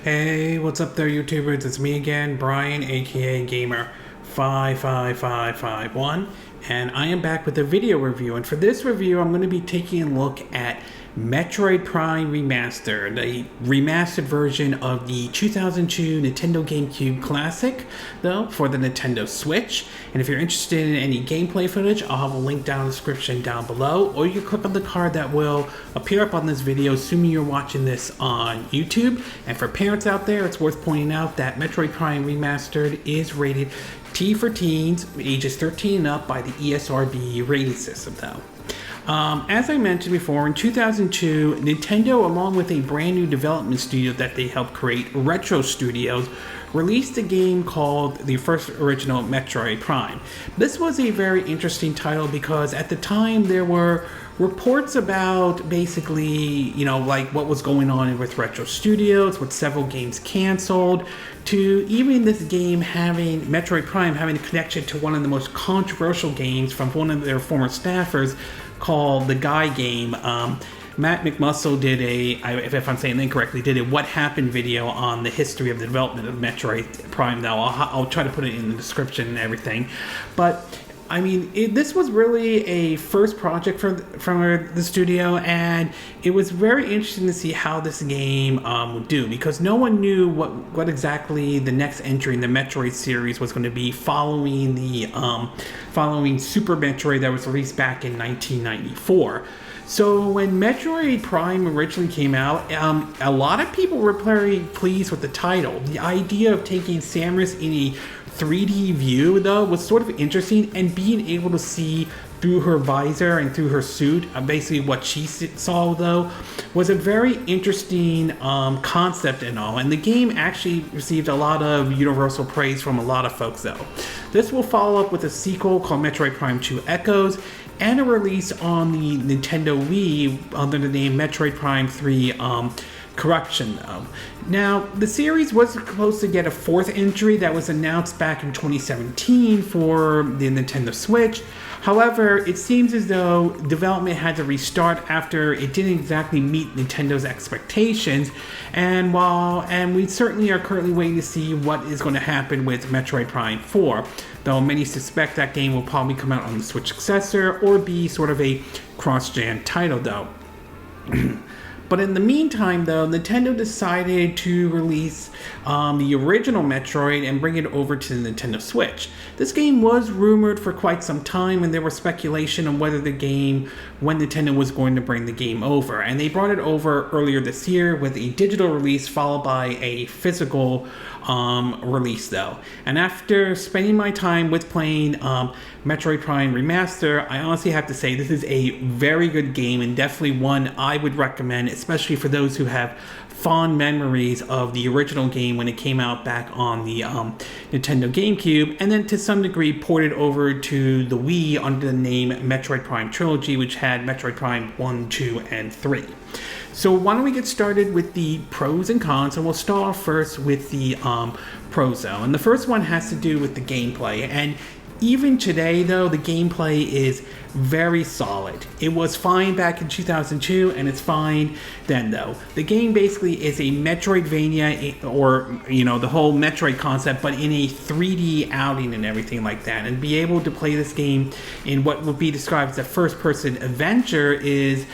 Hey, what's up there, YouTubers? It's me again, Brian, aka Gamer55551, and I am back with a video review. And for this review, I'm going to be taking a look at Metroid Prime Remastered, a remastered version of the 2002 Nintendo GameCube Classic, though, for the Nintendo Switch. And if you're interested in any gameplay footage, I'll have a link down in the description down below, or you can click on the card that will appear up on this video, assuming you're watching this on YouTube. And for parents out there, it's worth pointing out that Metroid Prime Remastered is rated T for teens, ages 13 and up by the ESRB rating system, though. As I mentioned before, in 2002, Nintendo, along with a brand new development studio that they helped create, Aulx Studios, released a game called the first original Metroid Prime. This was a very interesting title because at the time there were reports about basically, like what was going on with Aulx Studios, with several games canceled, to even this game having, Metroid Prime, having a connection to one of the most controversial games from one of their former staffers called the Guy game. Matt McMuscle did if I'm saying it incorrectly, did a What Happened video on the history of the development of Metroid Prime. Now, I'll try to put it in the description and everything. But, I mean, this was really a first project from the studio, and it was very interesting to see how this game would do, because no one knew what exactly the next entry in the Metroid series was going to be following Super Metroid that was released back in 1994. So when Metroid Prime originally came out, a lot of people were very pleased with the title. The idea of taking Samus in a 3D view, though, was sort of interesting, and being able to see through her visor and through her suit, basically what she saw, though, was a very interesting concept and all. And the game actually received a lot of universal praise from a lot of folks, though. This will follow up with a sequel called Metroid Prime 2 Echoes, and a release on the Nintendo Wii under the name Metroid Prime 3 Corruption, though. Now, the series was supposed to get a fourth entry that was announced back in 2017 for the Nintendo Switch. However, it seems as though development had to restart after it didn't exactly meet Nintendo's expectations. And we certainly are currently waiting to see what is going to happen with Metroid Prime 4. Though many suspect that game will probably come out on the Switch successor or be sort of a cross-gen title, though. But in the meantime, though, Nintendo decided to release the original Metroid and bring it over to the Nintendo Switch. This game was rumored for quite some time, and there was speculation on when Nintendo was going to bring the game over. And they brought it over earlier this year with a digital release followed by a physical release, though. And after spending my time with playing Metroid Prime Remaster, I honestly have to say this is a very good game, and definitely one I would recommend, especially for those who have fond memories of the original game when it came out back on the Nintendo GameCube, and then to some degree ported over to the Wii under the name Metroid Prime Trilogy, which had Metroid Prime 1, 2, and 3. So why don't we get started with the pros and cons, and we'll start off first with the pros, though. And the first one has to do with the gameplay, and even today, though, the gameplay is very solid. It was fine back in 2002, and it's fine then, though. The game basically is a Metroidvania, or, the whole Metroid concept, but in a 3D outing and everything like that. And be able to play this game in what would be described as a first-person adventure is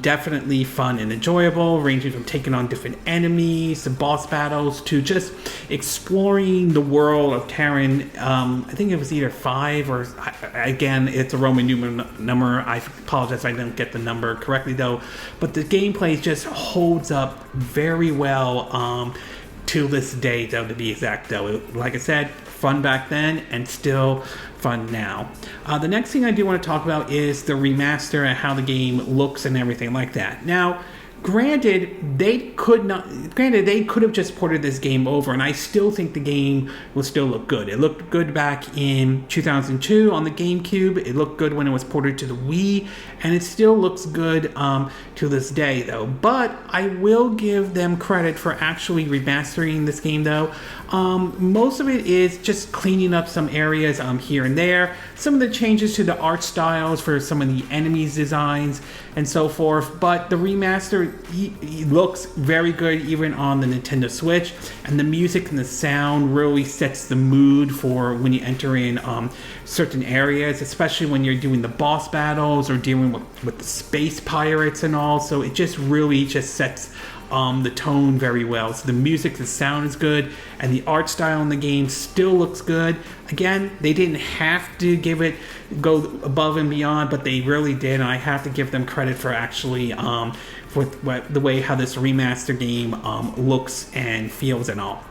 definitely fun and enjoyable, ranging from taking on different enemies, to boss battles, to just exploring the world of Terran. I think it was either 5 or, again, it's a Roman number. I apologize if I don't get the number correctly, though. But the gameplay just holds up very well to this day, though, to be exact, though. Like I said, fun back then and still fun now. The next thing I do want to talk about is the remaster and how the game looks and everything like that. Now, Granted, they could have just ported this game over, and I still think the game will still look good. It looked good back in 2002 on the GameCube. It looked good when it was ported to the Wii, and it still looks good to this day, though. But I will give them credit for actually remastering this game, though. Most of it is just cleaning up some areas here and there. Some of the changes to the art styles for some of the enemies designs and so forth. But the remaster, he looks very good even on the Nintendo Switch. And the music and the sound really sets the mood for when you enter in certain areas, especially when you're doing the boss battles or dealing with the space pirates and all. So it just really just sets the tone very well. So the music, the sound is good, and the art style in the game still looks good. Again, they didn't have to go above and beyond, but they really did, and I have to give them credit for actually the way how this remaster game looks and feels and all.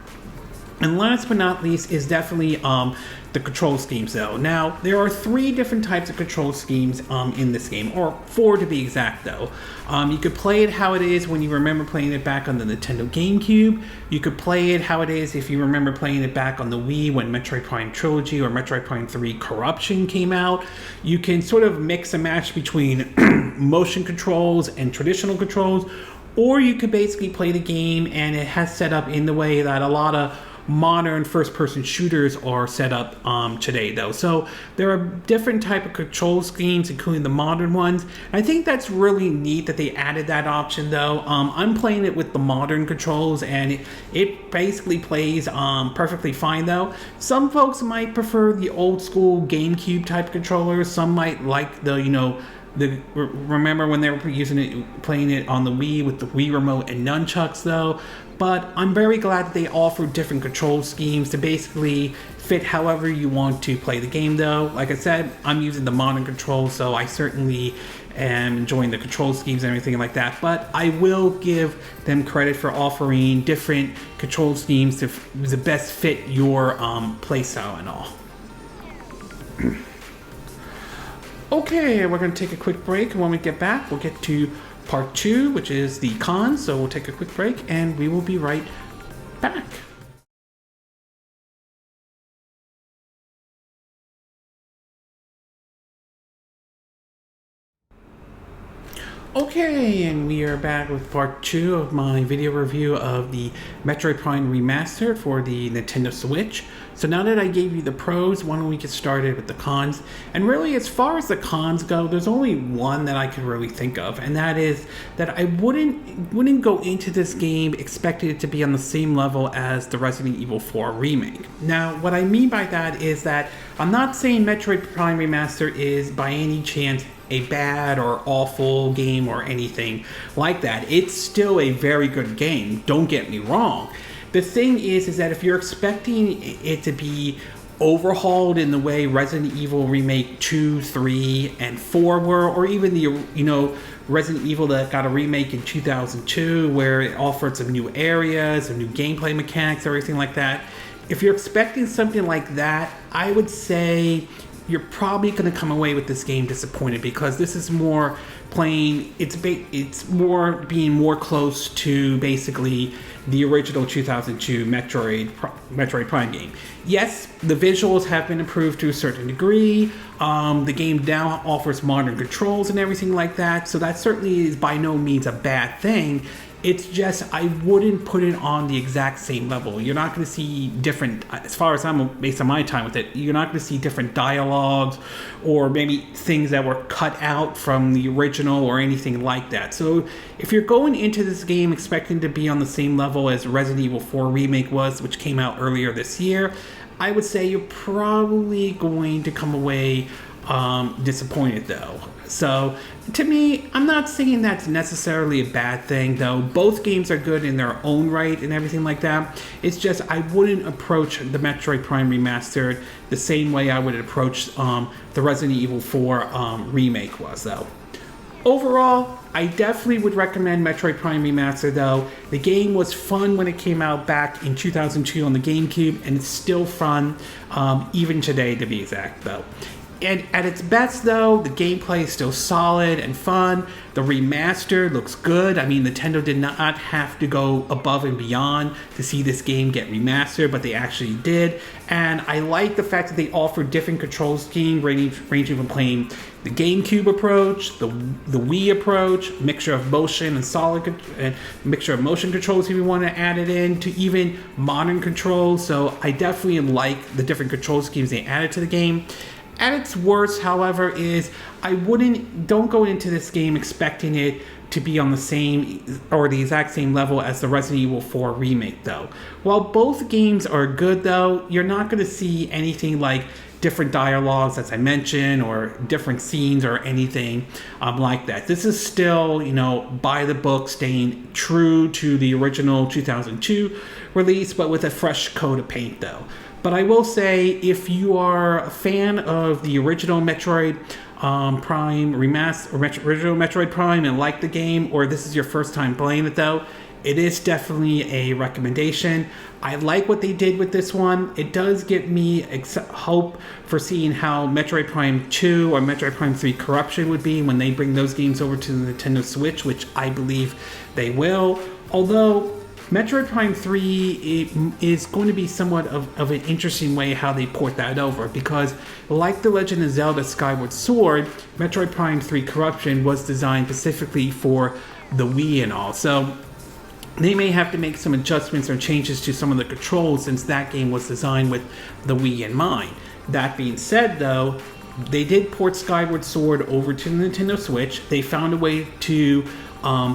And last but not least is definitely the control schemes though. Now, there are 3 different types of control schemes in this game, or 4 to be exact though. You could play it how it is when you remember playing it back on the Nintendo GameCube. You could play it how it is if you remember playing it back on the Wii when Metroid Prime Trilogy or Metroid Prime 3 Corruption came out. You can sort of mix and match between motion controls and traditional controls, or you could basically play the game and it has set up in the way that a lot of modern first-person shooters are set up today though. So there are different type of control schemes, including the modern ones. I think that's really neat that they added that option though. I'm playing it with the modern controls and it basically plays perfectly fine though. Some folks might prefer the old school GameCube type controllers. Some might like the, remember when they were playing it on the Wii with the Wii remote and nunchucks though. But I'm very glad that they offer different control schemes to basically fit however you want to play the game though. Like I said, I'm using the modern controls, so I certainly am enjoying the control schemes and everything like that. But I will give them credit for offering different control schemes to best fit your playstyle and all. Okay, we're going to take a quick break, and when we get back, we'll get to part 2, which is the cons. So we'll take a quick break, and we will be right back. Okay, and we are back with part 2 of my video review of the Metroid Prime Remastered for the Nintendo Switch. So now that I gave you the pros, why don't we get started with the cons? And really, as far as the cons go, there's only one that I could really think of, and that is that I wouldn't go into this game expecting it to be on the same level as the Resident Evil 4 remake. Now, what I mean by that is that I'm not saying Metroid Prime Remastered is by any chance a bad or awful game or anything like that. It's still a very good game, don't get me wrong. The thing is that if you're expecting it to be overhauled in the way Resident Evil Remake 2, 3, and 4 were, or even the Resident Evil that got a remake in 2002 where it offered some new areas, some new gameplay mechanics, everything like that. If you're expecting something like that, I would say you're probably going to come away with this game disappointed, because this is more playing, it's more being more close to basically the original 2002 Metroid Prime game. Yes, the visuals have been improved to a certain degree. The game now offers modern controls and everything like that, so that certainly is by no means a bad thing. It's just, I wouldn't put it on the exact same level. You're not going to see different, as far as I'm, based on my time with it, you're not going to see different dialogues or maybe things that were cut out from the original or anything like that. So if you're going into this game expecting to be on the same level as Resident Evil 4 Remake was, which came out earlier this year, I would say you're probably going to come away disappointed though. So to me, I'm not saying that's necessarily a bad thing though. Both games are good in their own right and everything like that. It's just I wouldn't approach the Metroid Prime Remastered the same way I would approach the Resident Evil 4 remake was though. Overall, I definitely would recommend Metroid Prime Remastered though. The game was fun when it came out back in 2002 on the GameCube, and it's still fun even today to be exact though. And at its best, though, the gameplay is still solid and fun. The remaster looks good. I mean, Nintendo did not have to go above and beyond to see this game get remastered, but they actually did. And I like the fact that they offer different control schemes, ranging from playing the GameCube approach, the Wii approach, mixture of motion and solid, and mixture of motion controls if you want to add it in, to even modern controls. So I definitely like the different control schemes they added to the game. At its worst, however, is don't go into this game expecting it to be on the same or the exact same level as the Resident Evil 4 remake, though. While both games are good, though, you're not going to see anything like different dialogues, as I mentioned, or different scenes or anything like that. This is still, by the book, staying true to the original 2002 release, but with a fresh coat of paint, though. But I will say, if you are a fan of the original Metroid Prime original Metroid Prime and like the game, or this is your first time playing it, though, it is definitely a recommendation. I like what they did with this one. It does give me hope for seeing how Metroid Prime 2 or Metroid Prime 3 Corruption would be when they bring those games over to the Nintendo Switch, which I believe they will. Although Metroid Prime 3 is going to be somewhat of an interesting way how they port that over, because like The Legend of Zelda Skyward Sword, Metroid Prime 3 Corruption was designed specifically for the Wii and all. So they may have to make some adjustments or changes to some of the controls, since that game was designed with the Wii in mind. That being said, though, they did port Skyward Sword over to the Nintendo Switch. They found a way to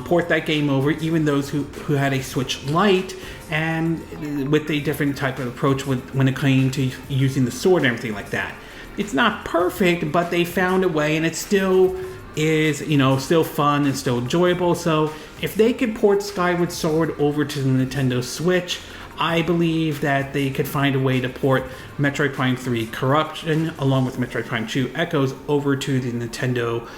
port that game over, even those who had a Switch Lite, and with a different type of approach when it came to using the sword and everything like that. It's not perfect, but they found a way, and it still is, still fun and still enjoyable. So if they could port Skyward Sword over to the Nintendo Switch, I believe that they could find a way to port Metroid Prime 3 Corruption along with Metroid Prime 2 Echoes over to the Nintendo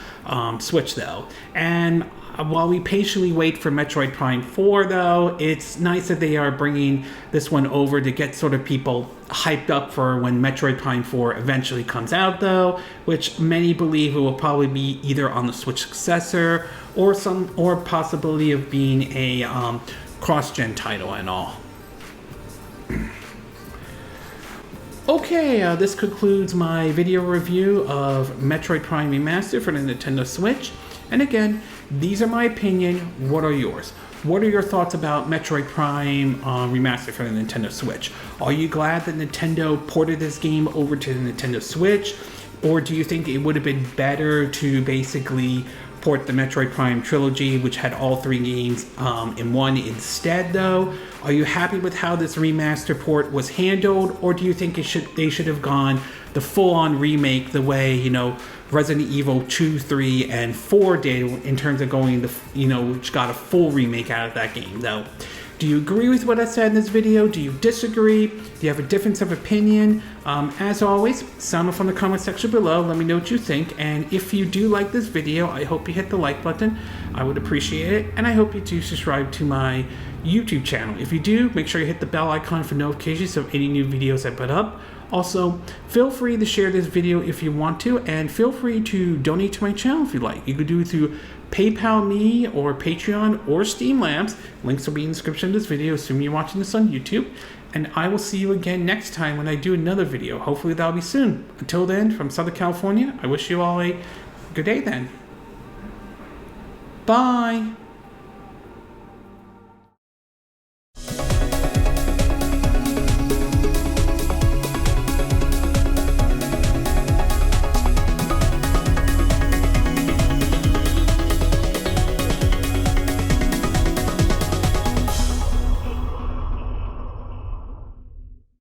Switch, though. And while we patiently wait for Metroid Prime 4, though, it's nice that they are bringing this one over to get sort of people hyped up for when Metroid Prime 4 eventually comes out, though, which many believe it will probably be either on the Switch successor or possibility of being a cross-gen title and all. Okay, this concludes my video review of Metroid Prime Remastered for the Nintendo Switch. And again, these are my opinion. What are yours? What are your thoughts about Metroid Prime Remastered for the Nintendo Switch? Are you glad that Nintendo ported this game over to the Nintendo Switch? Or do you think it would have been better to basically port the Metroid Prime trilogy, which had all three games in one instead, though? Are you happy with how this remaster port was handled? Or do you think they should have gone the full-on remake the way, Resident Evil 2, 3, and 4 did, in terms of going which got a full remake out of that game, though? Do you agree with what I said in this video? Do you disagree? Do you have a difference of opinion? As always, sound off in the comment section below. Let me know what you think. And if you do like this video, I hope you hit the like button. I would appreciate it. And I hope you do subscribe to my YouTube channel. If you do, make sure you hit the bell icon for notifications of any new videos I put up. Also, feel free to share this video if you want to, and feel free to donate to my channel if you like. You could do it through PayPal me or Patreon or Streamlabs. Links will be in the description of this video, assuming you're watching this on YouTube. And I will see you again next time when I do another video. Hopefully that'll be soon. Until then, from Southern California, I wish you all a good day then. Bye!